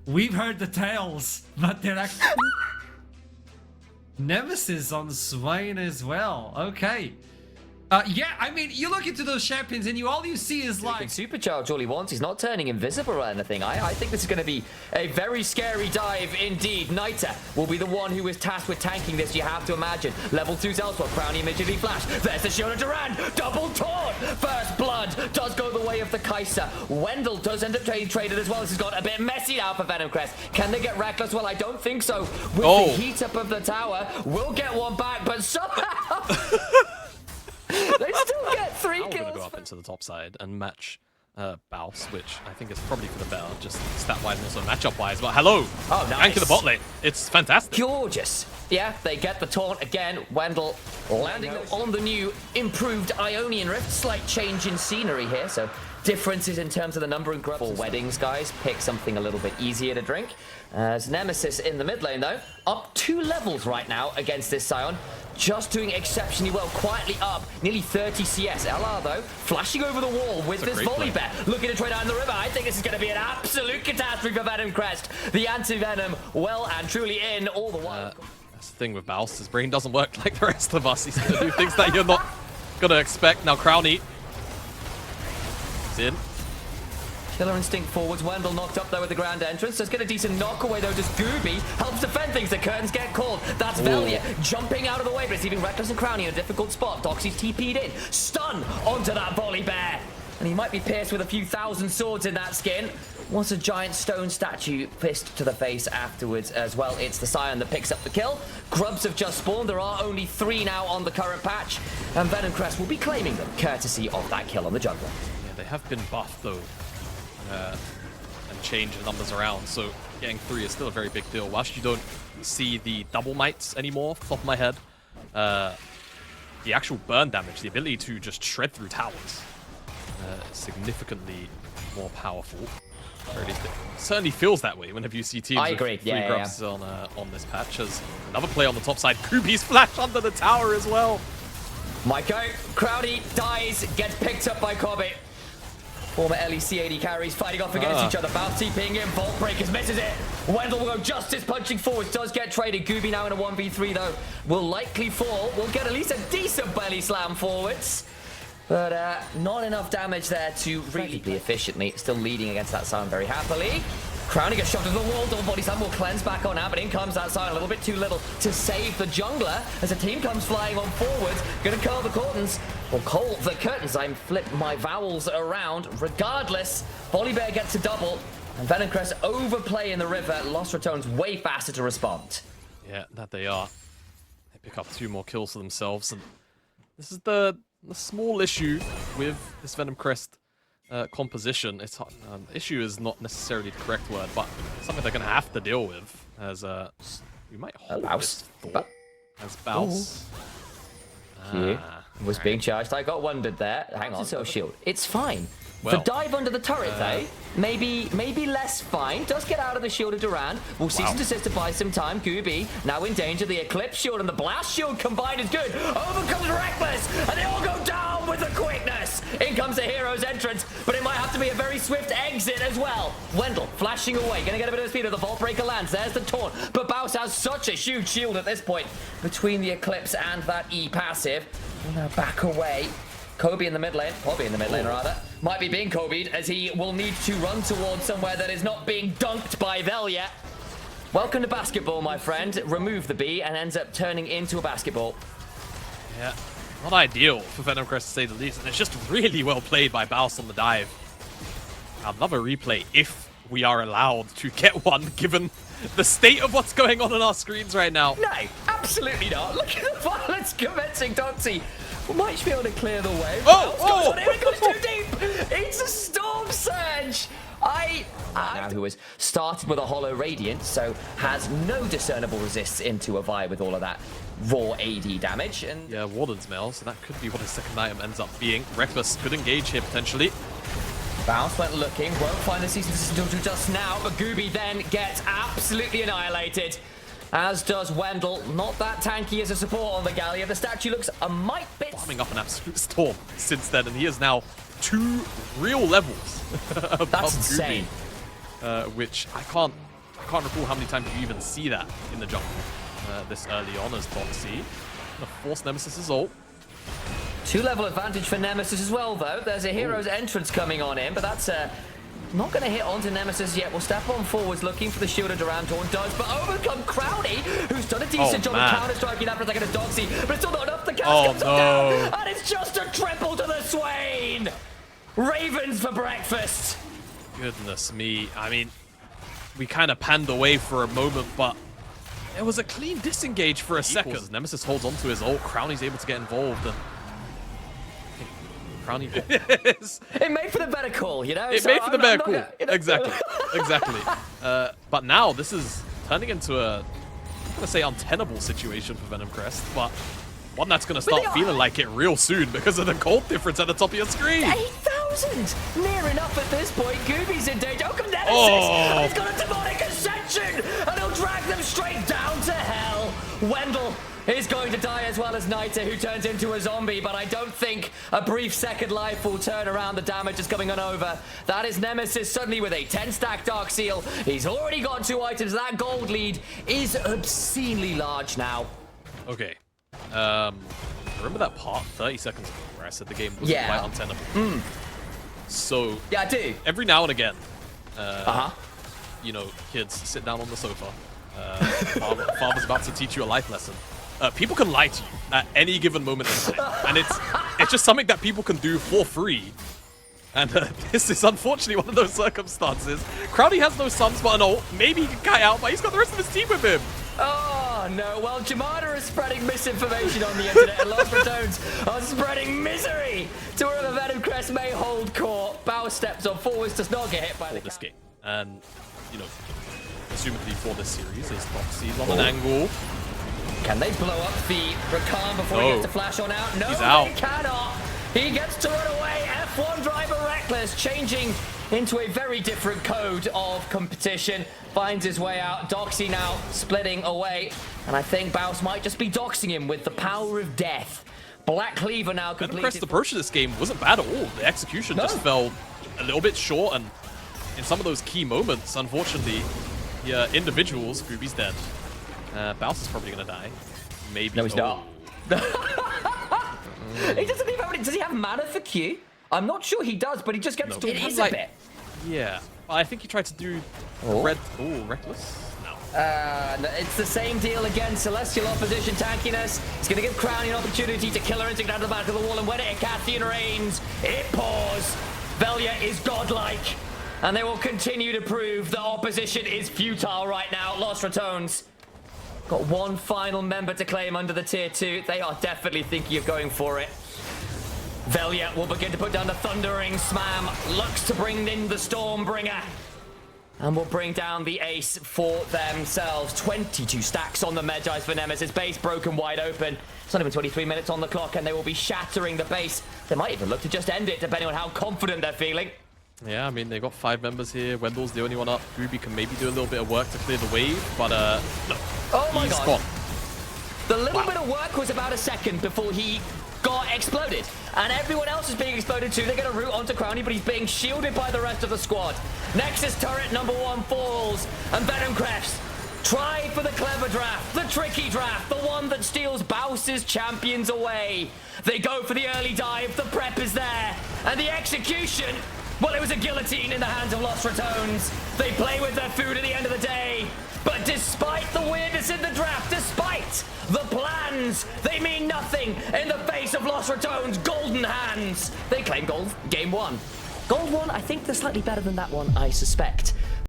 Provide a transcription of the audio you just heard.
We've heard the tales, but they're actually... Nemesis on Swain as well. Okay. Yeah, I mean, you look into those champions and all you see is like... He can supercharge all he wants. He's not turning invisible or anything. I think this is going to be a very scary dive indeed. Nita will be the one who is tasked with tanking this, you have to imagine. Level 2's elsewhere. Crowny immediately flash. There's the shield of Durand. Double taunt. First blood does go the way of the Kaiser. Wendell does end up getting traded as well. This has got a bit messy now for Venomcraft. Can they get reckless? Well, I don't think so. With the heat up of the tower, we'll get one back, but somehow... They still get 3 kills. I'm going to go up into the top side and match Baus, which I think is probably for the better, just stat-wise and also matchup-wise. But hello! Oh, nice. Anchor the bot lane. It's fantastic. Gorgeous. Yeah, they get the taunt again. Wendell landing on the new improved Ionian Rift. Slight change in scenery here, so differences in terms of the number and grubs. For weddings, guys, pick something a little bit easier to drink. As Nemesis in the mid lane, though, up 2 levels right now against this Sion. Just doing exceptionally well, quietly up, nearly 30 CS. LR, though, flashing over the wall with this volley bear, looking to trade out in the river. I think this is going to be an absolute catastrophe for Venomcraft. The anti-venom well and truly in all the while. That's the thing with Baus. His brain doesn't work like the rest of us. He's going to do things that you're not going to expect. Now, Crowny is in. Killer Instinct forwards. Wendell knocked up there with the grand entrance. Does get a decent knock away though. Does Gooby helps defend things. The curtains get called. That's Velia jumping out of the way, but it's leaving Reckless and Crowny in a difficult spot. Doxy's TP'd in. Stun onto that volley bear. And he might be pierced with a few thousand swords in that skin. Wants a giant stone statue fist to the face afterwards as well. It's the Scion that picks up the kill. Grubs have just spawned. There are only 3 now on the current patch. And Venomcraft will be claiming them, courtesy of that kill on the jungler. Yeah, they have been buffed though. And change the numbers around, so getting 3 is still a very big deal. Whilst you don't see the double mites anymore, off the top of my head, the actual burn damage, the ability to just shred through towers, is significantly more powerful. Or at least it certainly feels that way whenever you see teams with 3 grubs on this patch. As another play on the top side, Kubi's flash under the tower as well. Maiko, Crowdy dies, gets picked up by Kobe. Former LEC AD carries fighting off against each other. Baus TPing in, Vault Breakers misses it. Wendell will go Justice punching forwards, does get traded. Gooby now in a 1v3 though, will likely fall. Will get at least a decent belly slam forwards. But not enough damage there to really play efficiently. Still leading against that Sion very happily. Crowny gets shoved into the wall. Double body slam will cleanse back on out, but in comes that Sion. A little bit too little to save the jungler as the team comes flying on forwards. Gonna curl the curtains. Or call the curtains. I'm flipped my vowels around. Regardless, Volibear gets a double. And Venomcraft overplay in the river. Lost Ratones way faster to respond. Yeah, that they are. They pick up 2 more kills for themselves. And this is the small issue with this Venomcraft composition. It's issue is not necessarily the correct word, but something they're going to have to deal with. As we might hold this thought as Baus. Was being charged. I got wondered there. Hang on. So shield. It's fine. Well, the dive under the turret, though, maybe less fine. Does get out of the shield of Durand. Will cease and desist to buy some time. Gooby now in danger. The Eclipse shield and the Blast shield combined is good. Over comes Reckless, and they all go down with the quickness. In comes the hero's entrance, but it might have to be a very swift exit as well. Wendell flashing away, gonna get a bit of speed as the Vault Breaker lands. There's the taunt, but Baus has such a huge shield at this point between the Eclipse and that E passive. Will now back away. Kobe in the mid lane, rather, might be being Kobe'd as he will need to run towards somewhere that is not being dunked by Velia. Welcome to basketball, my friend. Remove the B and ends up turning into a basketball. Yeah, not ideal for Venomcraft to say the least, and it's just really well played by Baus on the dive. I'd love a replay if we are allowed to get one, given the state of what's going on our screens right now. No, absolutely not. Look at the violence commencing, Doxy. Might be able to clear the way. It goes too deep. It's a storm surge. Now who has started with a hollow radiant, so has no discernible resists into a Vi with all of that raw AD damage. And yeah, Warden's Mail, so that could be what his second item ends up being. Reckless could engage here potentially. Baus went looking, won't find the season until just now, but Gooby then gets absolutely annihilated. As does Wendell. Not that tanky as a support on the Gallia. The statue looks a mite bit... Farming up an absolute storm since then, and he is now 2 real levels above That's insane. Gooby, which I can't can't recall how many times you even see that in the jungle this early on as Doxy. Gonna force Nemesis's ult. 2-level advantage for Nemesis as well, though. There's a hero's entrance coming on in, but that's not going to hit onto Nemesis yet. We'll step on forwards looking for the shield of Durantorn. Does, but overcome Crowdy, who's done a decent job of counter-striking that for a second as Doxy, but it's still not enough. The cast comes down, and it's just a triple to the Swain. Ravens for breakfast. Goodness me. I mean, we kind of panned away for a moment, but it was a clean disengage for a second. Nemesis holds onto his ult. Crowny's able to get involved, and Crowny it made for the better call, you know? It made for the better call. Exactly. Exactly. But now this is turning into a, I'm going to say, untenable situation for Venomcraft, but one that's going to start feeling like it real soon because of the gold difference at the top of your screen. 8,000! Near enough at this point. Gooby's in danger. Oh, come Nemesis! And he's got a demonic ascension! And he'll drag them straight down to hell. Wendell is going to die as well as Nita, who turns into a zombie, but I don't think a brief second life will turn around the damage that's coming on over. That is Nemesis suddenly with a 10-stack Dark Seal. He's already got 2 items. That gold lead is obscenely large now. Okay. Remember that part 30 seconds ago where I said the game wasn't quite untenable? So, yeah, I do. Every now and again, you know, kids sit down on the sofa. Father's about to teach you a life lesson. People can lie to you at any given moment in time, and it's just something that people can do for free. And this is unfortunately one of those circumstances. Crowdy has no sums but an ult. Maybe he can kite out, but he's got the rest of his team with him. Oh no! Well, Jamada is spreading misinformation on the internet, and Lost Ratones are spreading misery to wherever Venomcraft may hold court. Bao steps on forwards, does not get hit by the this game, and you know, assumedly for this series, is Doxy's on an angle. Can they blow up the Rakan before he gets to flash on out? No, he's out. They cannot. He gets to run away. F1 driver Reckless changing into a very different code of competition. Finds his way out. Doxy now splitting away. And I think Baus might just be doxing him with the power of death. Black Cleaver now completed. Venomcraft's approach to this game wasn't bad at all. The execution just fell a little bit short, and in some of those key moments, unfortunately, the individuals, Gooby's dead. Baus is probably going to die. Maybe. No, he's not. He doesn't even have any. Does he have mana for Q? I'm not sure he does, but he just gets to his a bit. Yeah. I think he tried to do Reckless? No. It's the same deal again. Celestial opposition tankiness. It's going to give Crowny an opportunity to kill her and to get out of the back of the wall. And when it hit Cathian Reigns, it pours. Velia is godlike. And they will continue to prove that opposition is futile right now. Lost Ratones got one final member to claim under the tier 2. They are definitely thinking of going for it. Velia will begin to put down the thundering Smam. Looks to bring in the Stormbringer. And will bring down the ace for themselves. 22 stacks on the Medjai's for Nemesis. Base broken wide open. It's not even 23 minutes on the clock, and they will be shattering the base. They might even look to just end it, depending on how confident they're feeling. Yeah, I mean, they've got 5 members here. Wendell's the only one up. Gooby can maybe do a little bit of work to clear the wave, but no. Oh my God. Gone. The little bit of work was about a second before he got exploded. And everyone else is being exploded too. They're going to root onto Crowny, but he's being shielded by the rest of the squad. Nexus turret number 1 falls. And Venomcraft try for the clever draft, the tricky draft, the one that steals Baus's champions away. They go for the early dive. The prep is there. And the execution, well, it was a guillotine in the hands of Lost Ratones. They play with their food at the end of the day. But despite the weirdness in the draft, despite the plans, they mean nothing in the face of Lost Ratones' golden hands. They claim gold, game 1. Gold 1, I think they're slightly better than that one, I suspect.